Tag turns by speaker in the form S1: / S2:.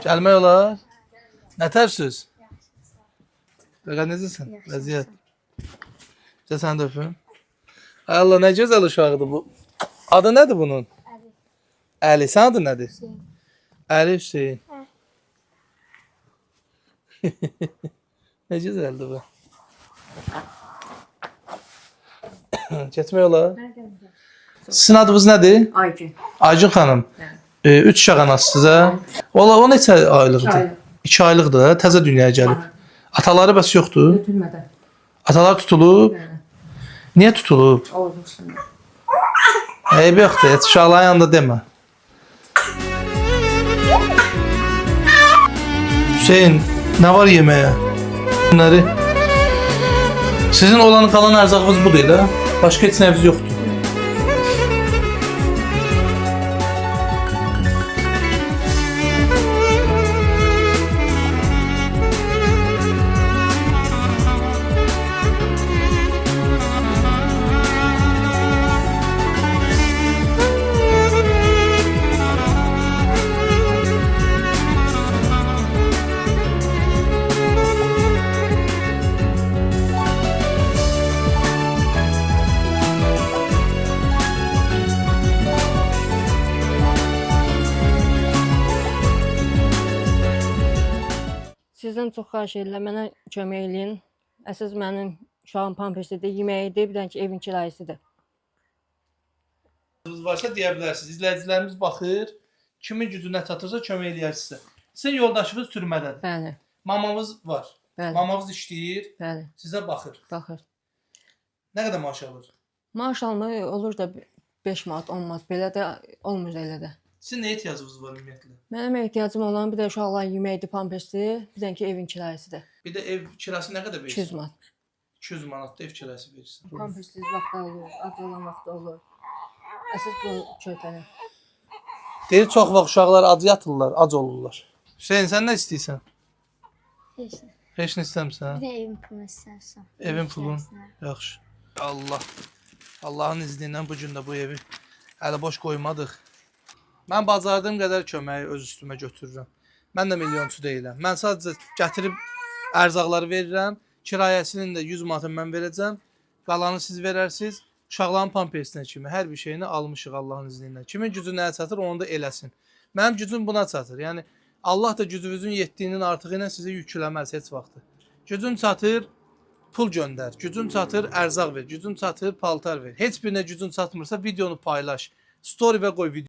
S1: Gəlmək olar. Nə tərsiz? Dəqiq necəsən? Vəziyyət. Bizə sən də öpün. Ay Allah, nə gözəl uşaqdır bu. Adı nədir bunun? Əli. Sən adı nədir? Əli Hüseyin. Nə gözəldir bu. Getmək olar. Sizin adınız nədir?
S2: Aygün.
S1: Aygün xanım. 3 uşaq anasısınız. Ola o neçə aylıqdır? 2 aylıqdır. Təzə dünyaya gəlib. Ataları bəs yoxdur?
S2: Götürmədən.
S1: Atalar tutulub. Niyə tutulub?
S2: Olmuşsun.
S1: Eybi yoxdur. Heç uşaqların yanında demə. Hüseyin, nə var yeməyə? Bunları. Sizin olan qalan ərzağınız budur elə. Başqa heç nəyiniz yoxdur.
S2: Sizdən çox xahiş edirəm, mənə kömək eləyin. Əsas mənim uşağım pampersidir, yeməyidir, bir dənə ki evin kirayəsidir.
S1: Varsa deyə bilərsiniz. İzləyicilərimiz baxır. Kimin gücünə çatırsa kömək eləyər sizə. Sizin yoldaşınız türmədədir.
S2: Bəli,
S1: Mamamız var.
S2: bəli,
S1: Mamamız işləyir.
S2: bəli,
S1: Sizə baxır.
S2: baxır.
S1: Nə qədər maaş alır?
S2: Maaş almır, olur da 5 manat, 10 manat, belə də olmur elə də.
S1: Sizin nə ehtiyacınız var ümumiyyətlə?
S2: Mənim ehtiyacım olan bir də uşaqların yeməkdir, pampersdir, bir dənə ki evin kirayəsidir.
S1: Bir də ev kirası nə qədər
S2: 200
S1: verirsən?
S2: manat.
S1: 200 manatda ev kirası verirsən.
S2: Pampersiz vaxtda olur, ac olan vaxtda olur. Əsas bu körpəni.
S1: Deyir çox vaxt uşaqlar ac yatırlar, ac olurlar. Hüseyin, sən nə istəyirsən?
S3: Heç nə.
S1: Heç nə istəmirsən?
S3: Bir də evin pulunu istərsən.
S1: Evin pulun. Yaxşı. Allah. Allahın izni ilə bu gün də bu evi əli boş qoymadıq. Mən bacardığım qədər köməyi öz üstümə götürürəm. Mən də milyonçu deyiləm. Mən sadəcə gətirib ərzaqları verirəm. Kirayəsinin də 100 manatını mən verəcəm. Qalanı siz verərsiniz. Uşaqların pampersinə kimi hər bir şeyini almışıq Allahın izni ilə. Kimin gücü nəyə çatır onu da eləsin. Mənim gücüm buna çatır. Yəni Allah da gücünüzün yetdiyinin artığı ilə sizi yükləməz heç vaxt. Gücün çatır, pul göndər. Gücün çatır, ərzaq ver. Gücün çatır, paltar ver. Heç birinə gücün çatmırsa videonu paylaş. Story və qoy video.